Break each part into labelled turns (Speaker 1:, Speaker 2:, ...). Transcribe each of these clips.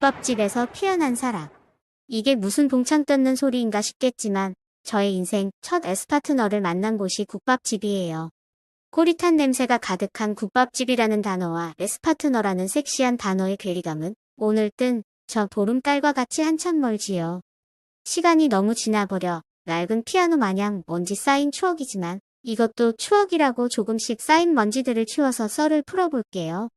Speaker 1: 국밥집에서 피어난 사랑. 이게 무슨 동창 뜯는 소리인가 싶겠지만 저의 인생 첫 에스파트너를 만난 곳이 국밥집이에요. 꼬릿한 냄새가 가득한 국밥집이라는 단어와 에스파트너라는 섹시한 단어의 괴리감은 오늘 뜬 저 보름달과 같이 한참 멀지요. 시간이 너무 지나버려 낡은 피아노 마냥 먼지 쌓인 추억이지만 이것도 추억이라고 조금씩 쌓인 먼지들을 치워서 썰을 풀어볼게요.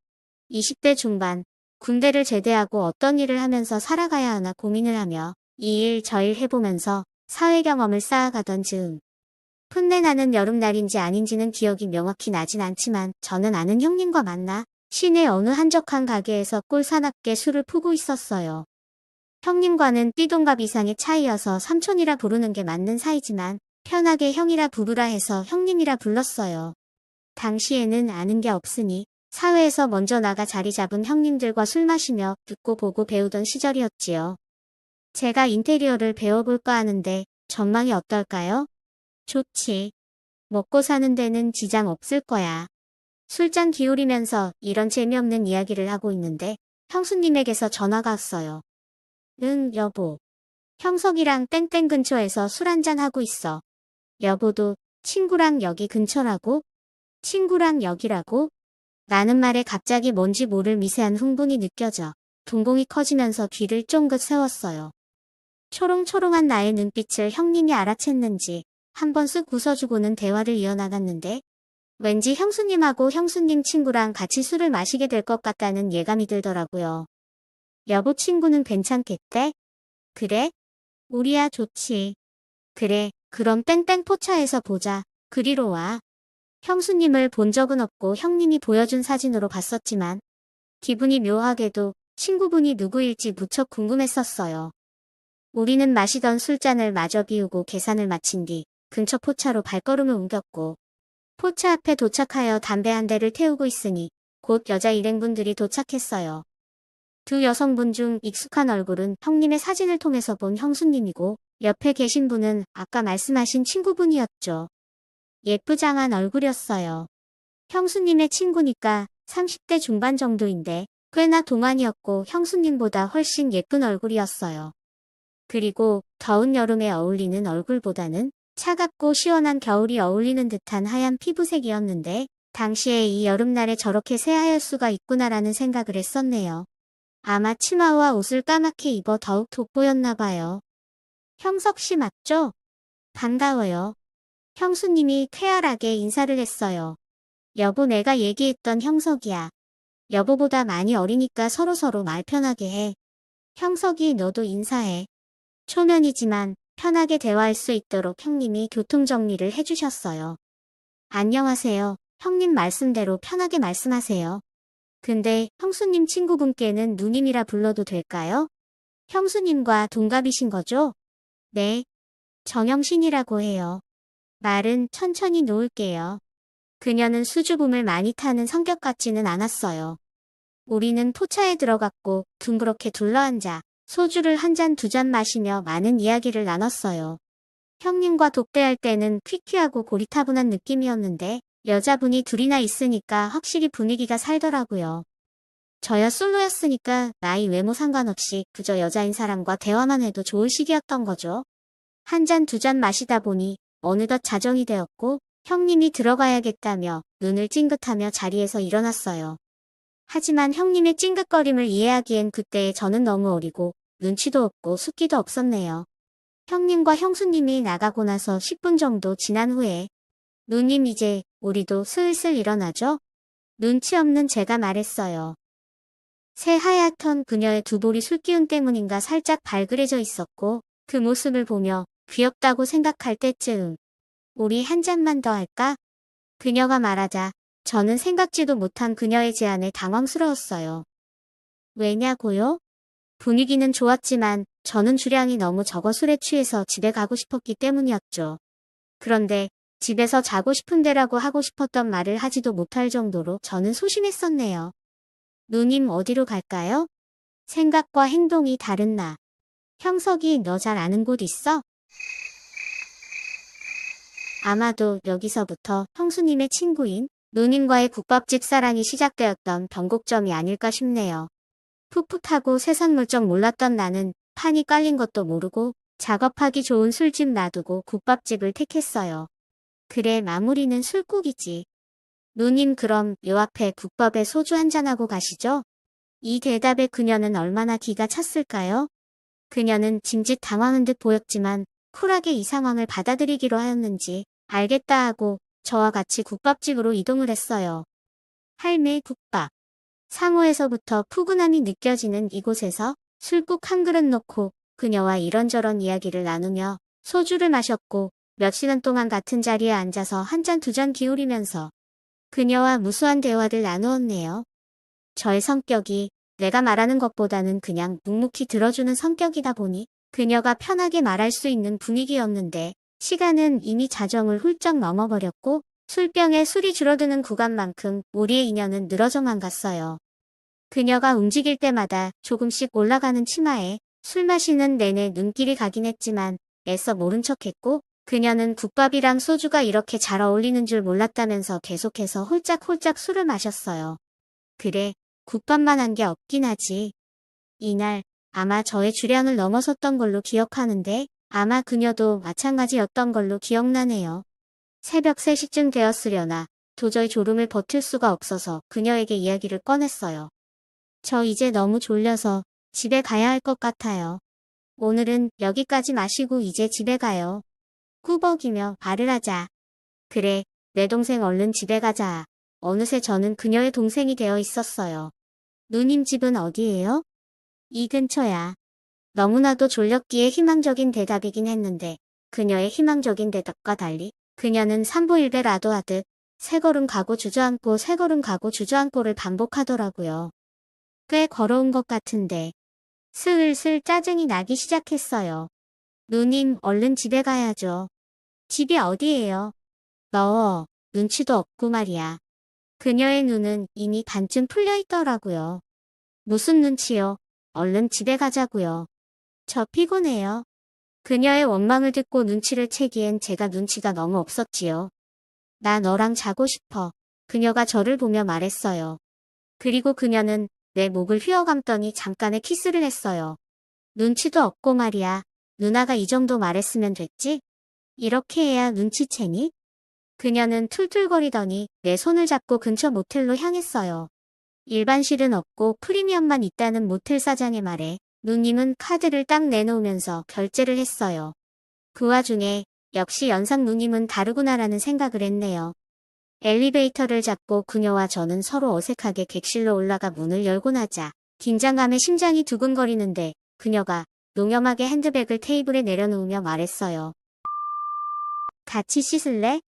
Speaker 1: 20대 중반, 군대를 제대하고 어떤 일을 하면서 살아가야 하나 고민을 하며 이 일 저 일 해보면서 사회 경험을 쌓아가던 즈음. 풋내 나는 여름날인지 아닌지는 기억이 명확히 나진 않지만 저는 아는 형님과 만나 시내 어느 한적한 가게에서 꼴사납게 술을 푸고 있었어요. 형님과는 띠동갑 이상의 차이여서 삼촌이라 부르는 게 맞는 사이지만 편하게 형이라 부르라 해서 형님이라 불렀어요. 당시에는 아는 게 없으니 사회에서 먼저 나가 자리 잡은 형님들과 술 마시며 듣고 보고 배우던 시절이었지요. 제가 인테리어를 배워볼까 하는데 전망이 어떨까요? 좋지. 먹고 사는 데는 지장 없을 거야. 술잔 기울이면서 이런 재미없는 이야기를 하고 있는데 형수님에게서 전화가 왔어요. 응, 여보. 형석이랑 땡땡 근처에서 술 한잔 하고 있어. 여보도 친구랑 여기 근처라고? 친구랑 여기라고? 라는 말에 갑자기 뭔지 모를 미세한 흥분이 느껴져 동공이 커지면서 귀를 쫑긋 세웠어요. 초롱초롱한 나의 눈빛을 형님이 알아챘는지 한번 쓱 웃어주고는 대화를 이어나갔는데 왠지 형수님하고 형수님 친구랑 같이 술을 마시게 될 것 같다는 예감이 들더라고요. 여보 친구는 괜찮겠대? 그래? 우리야 좋지. 그래, 그럼 땡땡 포차에서 보자. 그리로 와. 형수님을 본 적은 없고 형님이 보여준 사진으로 봤었지만 기분이 묘하게도 친구분이 누구일지 무척 궁금했었어요. 우리는 마시던 술잔을 마저 비우고 계산을 마친 뒤 근처 포차로 발걸음을 옮겼고 포차 앞에 도착하여 담배 한 대를 태우고 있으니 곧 여자 일행분들이 도착했어요. 두 여성분 중 익숙한 얼굴은 형님의 사진을 통해서 본 형수님이고 옆에 계신 분은 아까 말씀하신 친구분이었죠. 예쁘장한 얼굴이었어요. 형수님의 친구니까 30대 중반 정도인데 꽤나 동안이었고 형수님보다 훨씬 예쁜 얼굴이었어요. 그리고 더운 여름에 어울리는 얼굴보다는 차갑고 시원한 겨울이 어울리는 듯한 하얀 피부색이었는데 당시에 이 여름날에 저렇게 새하얄 수가 있구나라는 생각을 했었네요. 아마 치마와 옷을 까맣게 입어 더욱 돋보였나 봐요. 형석 씨 맞죠? 반가워요. 형수님이 쾌활하게 인사를 했어요. 여보 내가 얘기했던 형석이야. 여보보다 많이 어리니까 서로서로 말 편하게 해. 형석이 너도 인사해. 초면이지만 편하게 대화할 수 있도록 형님이 교통정리를 해주셨어요. 안녕하세요. 형님 말씀대로 편하게 말씀하세요. 근데 형수님 친구분께는 누님이라 불러도 될까요? 형수님과 동갑이신 거죠? 네. 정영신이라고 해요. 말은 천천히 놓을게요. 그녀는 수줍음을 많이 타는 성격 같지는 않았어요. 우리는 포차에 들어갔고 둥그렇게 둘러앉아 소주를 한 잔 두 잔 마시며 많은 이야기를 나눴어요. 형님과 독대할 때는 퀴퀴하고 고리타분한 느낌이었는데 여자분이 둘이나 있으니까 확실히 분위기가 살더라고요. 저야 솔로였으니까 나이 외모 상관없이 그저 여자인 사람과 대화만 해도 좋을 시기였던 거죠. 한 잔 두 잔 마시다 보니 어느덧 자정이 되었고 형님이 들어가야겠다며 눈을 찡긋하며 자리에서 일어났어요. 하지만 형님의 찡긋거림을 이해하기엔 그때의 저는 너무 어리고 눈치도 없고 숫기도 없었네요. 형님과 형수님이 나가고 나서 10분 정도 지난 후에 누님 이제 우리도 슬슬 일어나죠? 눈치 없는 제가 말했어요. 새하얗던 그녀의 두 볼이 술기운 때문인가 살짝 발그레져 있었고 그 모습을 보며 귀엽다고 생각할 때쯤 우리 한 잔만 더 할까? 그녀가 말하자 저는 생각지도 못한 그녀의 제안에 당황스러웠어요. 왜냐고요? 분위기는 좋았지만 저는 주량이 너무 적어 술에 취해서 집에 가고 싶었기 때문이었죠. 그런데 집에서 자고 싶은데라고 하고 싶었던 말을 하지도 못할 정도로 저는 소심했었네요. 누님 어디로 갈까요? 생각과 행동이 다른 나. 형석이 너 잘 아는 곳 있어? 아마도 여기서부터 형수님의 친구인 누님과의 국밥집 사랑이 시작되었던 변곡점이 아닐까 싶네요. 풋풋하고 세상 물정 몰랐던 나는 판이 깔린 것도 모르고 작업하기 좋은 술집 놔두고 국밥집을 택했어요. 그래, 마무리는 술국이지. 누님, 그럼 요 앞에 국밥에 소주 한잔하고 가시죠? 이 대답에 그녀는 얼마나 기가 찼을까요? 그녀는 짐짓 당황한 듯 보였지만 쿨하게 이 상황을 받아들이기로 하였는지 알겠다 하고 저와 같이 국밥집으로 이동을 했어요. 할매 국밥. 상호에서부터 푸근함이 느껴지는 이곳에서 술국 한 그릇 놓고 그녀와 이런저런 이야기를 나누며 소주를 마셨고 몇 시간 동안 같은 자리에 앉아서 한 잔 두 잔 기울이면서 그녀와 무수한 대화를 나누었네요. 저의 성격이 내가 말하는 것보다는 그냥 묵묵히 들어주는 성격이다 보니 그녀가 편하게 말할 수 있는 분위기였는데 시간은 이미 자정을 훌쩍 넘어버렸고 술병에 술이 줄어드는 구간만큼 우리의 인연은 늘어져만 갔어요. 그녀가 움직일 때마다 조금씩 올라가는 치마에 술 마시는 내내 눈길이 가긴 했지만 애써 모른 척했고 그녀는 국밥이랑 소주가 이렇게 잘 어울리는 줄 몰랐다면서 계속해서 홀짝홀짝 술을 마셨어요. 그래, 국밥만 한 게 없긴 하지. 이날 아마 저의 주량을 넘어섰던 걸로 기억하는데 아마 그녀도 마찬가지였던 걸로 기억나네요. 새벽 3시쯤 되었으려나 도저히 졸음을 버틸 수가 없어서 그녀에게 이야기를 꺼냈어요. 저 이제 너무 졸려서 집에 가야 할 것 같아요. 오늘은 여기까지 마시고 이제 집에 가요. 꾸벅이며 말을 하자. 그래, 내 동생 얼른 집에 가자. 어느새 저는 그녀의 동생이 되어 있었어요. 누님 집은 어디예요? 이 근처야. 너무나도 졸렸기에 희망적인 대답이긴 했는데 그녀의 희망적인 대답과 달리 그녀는 삼보일배라도 하듯 세 걸음 가고 주저앉고 세 걸음 가고 주저앉고를 반복하더라고요. 꽤 걸어온 것 같은데 슬슬 짜증이 나기 시작했어요. 누님, 얼른 집에 가야죠. 집이 어디예요? 너 눈치도 없고 말이야. 그녀의 눈은 이미 반쯤 풀려 있더라고요. 무슨 눈치요? 얼른 집에 가자고요. 저 피곤해요. 그녀의 원망을 듣고 눈치를 채기엔 제가 눈치가 너무 없었지요. 나 너랑 자고 싶어. 그녀가 저를 보며 말했어요. 그리고 그녀는 내 목을 휘어감더니 잠깐의 키스를 했어요. 눈치도 없고 말이야. 누나가 이 정도 말했으면 됐지? 이렇게 해야 눈치채니? 그녀는 툴툴거리더니 내 손을 잡고 근처 모텔로 향했어요. 일반실은 없고 프리미엄만 있다는 모텔 사장의 말에 누님은 카드를 딱 내놓으면서 결제를 했어요. 그 와중에 역시 연상 누님은 다르구나라는 생각을 했네요. 엘리베이터를 잡고 그녀와 저는 서로 어색하게 객실로 올라가 문을 열고 나자 긴장감에 심장이 두근거리는데 그녀가 농염하게 핸드백을 테이블에 내려놓으며 말했어요. 같이 씻을래?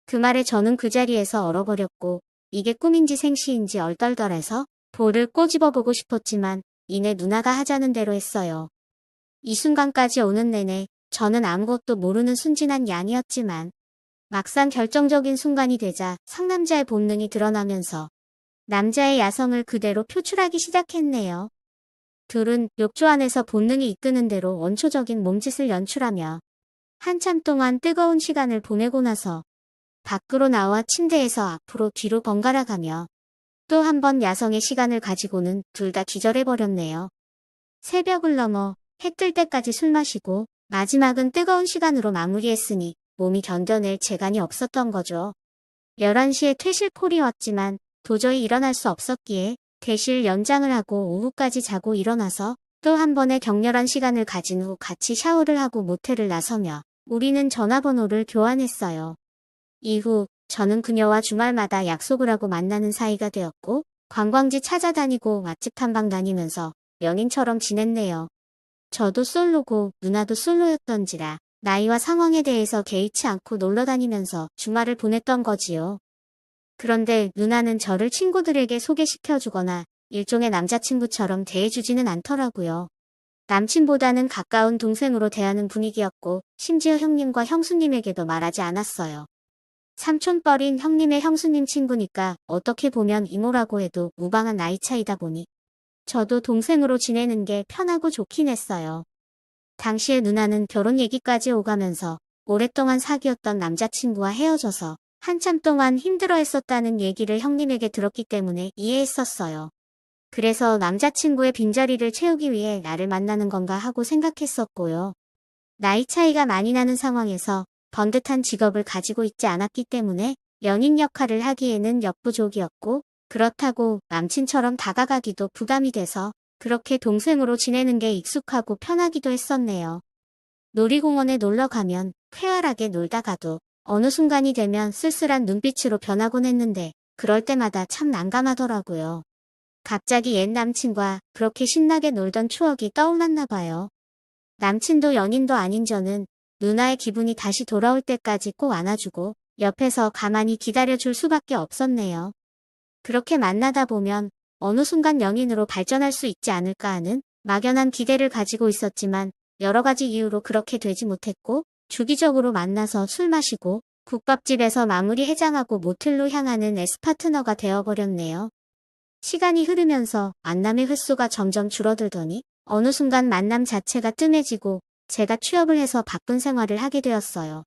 Speaker 1: 그 말에 저는 그 자리에서 얼어버렸고 이게 꿈인지 생시인지 얼떨떨해서 볼을 꼬집어보고 싶었지만 이내 누나가 하자는 대로 했어요. 이 순간까지 오는 내내 저는 아무것도 모르는 순진한 양이었지만 막상 결정적인 순간이 되자 상남자의 본능이 드러나면서 남자의 야성을 그대로 표출하기 시작했네요. 둘은 욕조 안에서 본능이 이끄는 대로 원초적인 몸짓을 연출하며 한참 동안 뜨거운 시간을 보내고 나서 밖으로 나와 침대에서 앞으로 뒤로 번갈아 가며 또 한 번 야성의 시간을 가지고는 둘 다 기절해버렸네요. 새벽을 넘어 해 뜰 때까지 술 마시고 마지막은 뜨거운 시간으로 마무리했으니 몸이 견뎌낼 재간이 없었던 거죠. 11시에 퇴실 콜이 왔지만 도저히 일어날 수 없었기에 퇴실 연장을 하고 오후까지 자고 일어나서 또 한 번의 격렬한 시간을 가진 후 같이 샤워를 하고 모텔을 나서며 우리는 전화번호를 교환했어요. 이후 저는 그녀와 주말마다 약속을 하고 만나는 사이가 되었고 관광지 찾아다니고 맛집 탐방 다니면서 연인처럼 지냈네요. 저도 솔로고 누나도 솔로였던지라 나이와 상황에 대해서 개의치 않고 놀러다니면서 주말을 보냈던 거지요. 그런데 누나는 저를 친구들에게 소개시켜주거나 일종의 남자친구처럼 대해주지는 않더라고요. 남친보다는 가까운 동생으로 대하는 분위기였고 심지어 형님과 형수님에게도 말하지 않았어요. 삼촌뻘인 형님의 형수님 친구니까 어떻게 보면 이모라고 해도 무방한 나이 차이다 보니 저도 동생으로 지내는 게 편하고 좋긴 했어요. 당시에 누나는 결혼 얘기까지 오가면서 오랫동안 사귀었던 남자친구와 헤어져서 한참 동안 힘들어했었다는 얘기를 형님에게 들었기 때문에 이해했었어요. 그래서 남자친구의 빈자리를 채우기 위해 나를 만나는 건가 하고 생각했었고요. 나이 차이가 많이 나는 상황에서 번듯한 직업을 가지고 있지 않았기 때문에 연인 역할을 하기에는 역부족이었고, 그렇다고 남친처럼 다가가기도 부담이 돼서 그렇게 동생으로 지내는 게 익숙하고 편하기도 했었네요. 놀이공원에 놀러 가면 쾌활하게 놀다가도 어느 순간이 되면 쓸쓸한 눈빛으로 변하곤 했는데 그럴 때마다 참 난감하더라고요. 갑자기 옛 남친과 그렇게 신나게 놀던 추억이 떠올랐나 봐요. 남친도 연인도 아닌 저는 누나의 기분이 다시 돌아올 때까지 꼭 안아주고 옆에서 가만히 기다려줄 수밖에 없었네요. 그렇게 만나다 보면 어느 순간 연인으로 발전할 수 있지 않을까 하는 막연한 기대를 가지고 있었지만 여러 가지 이유로 그렇게 되지 못했고, 주기적으로 만나서 술 마시고 국밥집에서 마무리 해장하고 모텔로 향하는 에스파트너가 되어버렸네요. 시간이 흐르면서 만남의 횟수가 점점 줄어들더니 어느 순간 만남 자체가 뜸해지고 제가 취업을 해서 바쁜 생활을 하게 되었어요.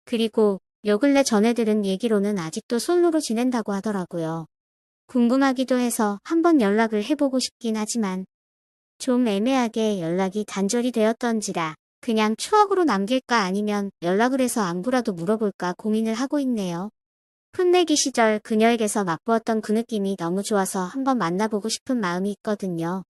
Speaker 1: 그리고 요 근래 전해 들은 얘기로는 아직도 솔로로 지낸다고 하더라고요. 궁금하기도 해서 한번 연락을 해보고 싶긴 하지만 좀 애매하게 연락이 단절이 되었던지라 그냥 추억으로 남길까 아니면 연락을 해서 안부라도 물어볼까 고민을 하고 있네요. 풋내기 시절 그녀에게서 맛보았던 그 느낌이 너무 좋아서 한번 만나보고 싶은 마음이 있거든요.